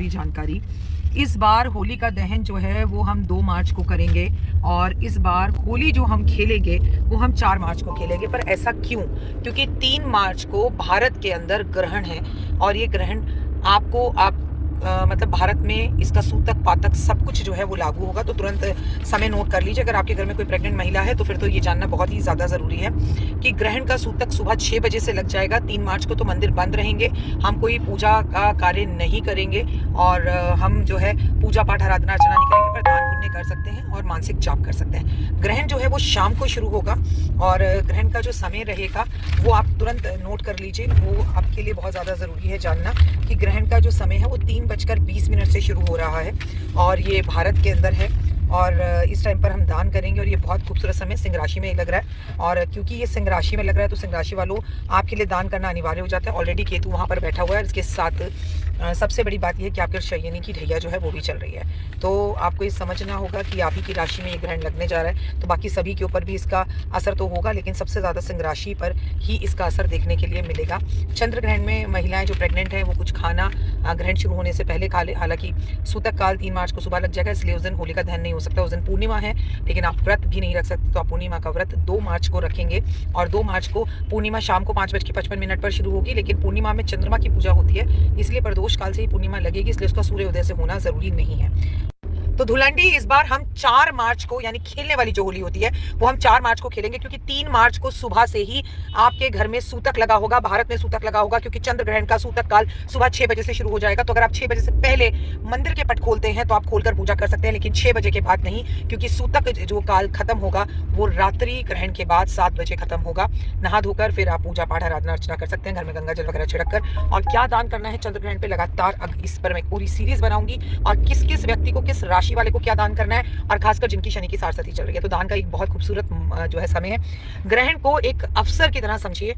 ज़रूरी जानकारी। इस बार होली का दहन जो है वो हम 2 मार्च को करेंगे और इस बार होली जो हम खेलेंगे वो हम 4 मार्च को खेलेंगे। पर ऐसा क्यों? क्योंकि 3 मार्च को भारत के अंदर ग्रहण है और ये ग्रहण आपको मतलब भारत में इसका सूतक पातक सब कुछ जो है वो लागू होगा। तो तुरंत समय नोट कर लीजिए। अगर आपके घर में कोई प्रेग्नेंट महिला है तो फिर तो ये जानना बहुत ही ज़्यादा ज़रूरी है कि ग्रहण का सूतक सुबह 6 बजे से लग जाएगा। 3 मार्च को तो मंदिर बंद रहेंगे, हम कोई पूजा का कार्य नहीं करेंगे और हम जो है पूजा पाठ आराधना अर्चना नहीं करेंगे, पर दान पुण्य कर सकते हैं और मानसिक जाप कर सकते हैं। ग्रहण जो है वो शाम को शुरू होगा और ग्रहण का जो समय रहेगा वो आप तुरंत नोट कर लीजिए। वो आपके लिए बहुत ज़्यादा ज़रूरी है जानना कि ग्रहण का जो समय है वो 3:20 से शुरू हो रहा है और ये भारत के अंदर है और इस टाइम पर हम दान करेंगे और ये बहुत खूबसूरत समय सिंह राशि में लग रहा है। और क्योंकि ये सिंह राशि में लग रहा है तो सिंह राशि वालों आपके लिए दान करना अनिवार्य हो जाता है। ऑलरेडी केतु वहाँ पर बैठा हुआ है। इसके साथ सबसे बड़ी बात यह है कि आपके शयनी की ढैया जो है वो भी चल रही है। तो आपको ये समझना होगा कि आप ही की राशि में ये ग्रहण लगने जा रहा है, तो बाकी सभी के ऊपर भी इसका असर तो होगा, लेकिन सबसे ज़्यादा सिंह राशि पर ही इसका असर देखने के लिए मिलेगा। चंद्र ग्रहण में महिलाएं जो प्रेग्नेंट हैं वो कुछ खाना ग्रहण शुरू होने से पहले खा ले। हालांकि सूतक काल 3 मार्च को सुबह लग जाएगा, इसलिए उस दिन होली का दहन नहीं हो सकता। उस दिन पूर्णिमा है, लेकिन आप व्रत भी नहीं रख सकते, तो आप पूर्णिमा का व्रत 2 मार्च को रखेंगे। और 2 मार्च को पूर्णिमा शाम को 5:55 पर शुरू होगी, लेकिन पूर्णिमा में चंद्रमा की पूजा होती है, इसलिए प्रदोष काल से ही पूर्णिमा लगेगी, इसलिए उसका सूर्योदय से होना जरूरी नहीं है। तो धुलंडी इस बार हम 4 मार्च को, यानी खेलने वाली जो होली होती है वो हम 4 मार्च को खेलेंगे, क्योंकि 3 मार्च को सुबह से ही आपके घर में सूतक लगा होगा, भारत में सूतक लगा होगा, क्योंकि चंद्र ग्रहण का सूतक काल सुबह 6 बजे से शुरू हो जाएगा। तो अगर आप 6 बजे से पहले मंदिर के पट खोलते हैं तो आप खोलकर पूजा कर सकते हैं, लेकिन 6 बजे के बाद नहीं, क्योंकि सूतक जो काल खत्म होगा वो रात्रि ग्रहण के बाद 7 बजे खत्म होगा। नहा धोकर फिर आप पूजा पाठ आराधना अर्चना कर सकते हैं, घर में गंगा जल वगैरह छिड़क कर। और क्या दान करना है चंद्र ग्रहण पे लगातार अब इस पर मैं पूरी सीरीज बनाऊंगी, और किस किस व्यक्ति को, किस राशि वाले को क्या दान करना है, और खासकर जिनकी शनि की साढ़ेसाती चल रही है। तो दान का एक बहुत खूबसूरत जो है समय है। ग्रहण को एक अवसर की तरह समझिए,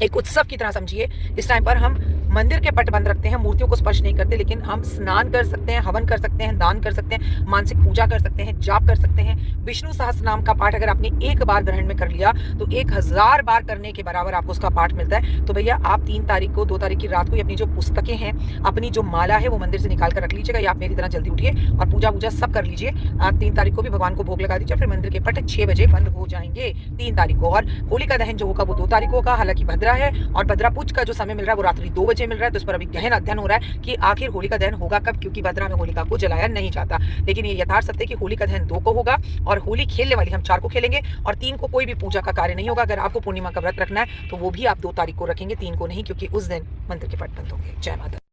एक उत्सव की तरह समझिए। इस टाइम पर हम मंदिर के पट बंद रखते हैं, मूर्तियों को स्पर्श नहीं करते, लेकिन हम स्नान कर सकते हैं, हवन कर सकते हैं, दान कर सकते हैं, मानसिक पूजा कर सकते हैं, जाप कर सकते हैं। विष्णु सहस्त्र नाम का पाठ अगर आपने एक बार ग्रहण में कर लिया तो 1000 बार करने के बराबर आपको उसका पाठ मिलता है। तो भैया आप 3 तारीख को, 2 तारीख की रात को अपनी जो पुस्तकें हैं, अपनी जो माला है वो मंदिर से निकाल कर रख लीजिएगा, या आप मेरी तरह जल्दी उठिए और पूजा सब कर लीजिए। आप 3 तारीख को भी भगवान को भोग लगा दीजिए, फिर मंदिर के पट 6 बजे बंद हो जाएंगे 3 तारीख को। और होली का दहन जो होगा वो 2 तारीख को होगा। हालांकि भद्रा है और भद्रा पूज का जो समय मिल रहा है वो रात्रि 2 बजे मिल रहा है, तो इस पर अभी गहन अध्ययन हो रहा है कि आखिर होली का दहन होगा कब, क्योंकि भद्रा में होलिका को जलाया नहीं जाता। लेकिन ये यथार्थ सत्य है कि होली का दहन 2 को होगा और होली खेलने वाली हम 4 को खेलेंगे, और 3 को कोई भी पूजा का कार्य नहीं होगा। अगर आपको पूर्णिमा का व्रत रखना है तो वो भी आप 2 तारीख को रखेंगे, 3 को नहीं, क्योंकि उस दिन मंदिर के पट बंद होंगे। जय माता।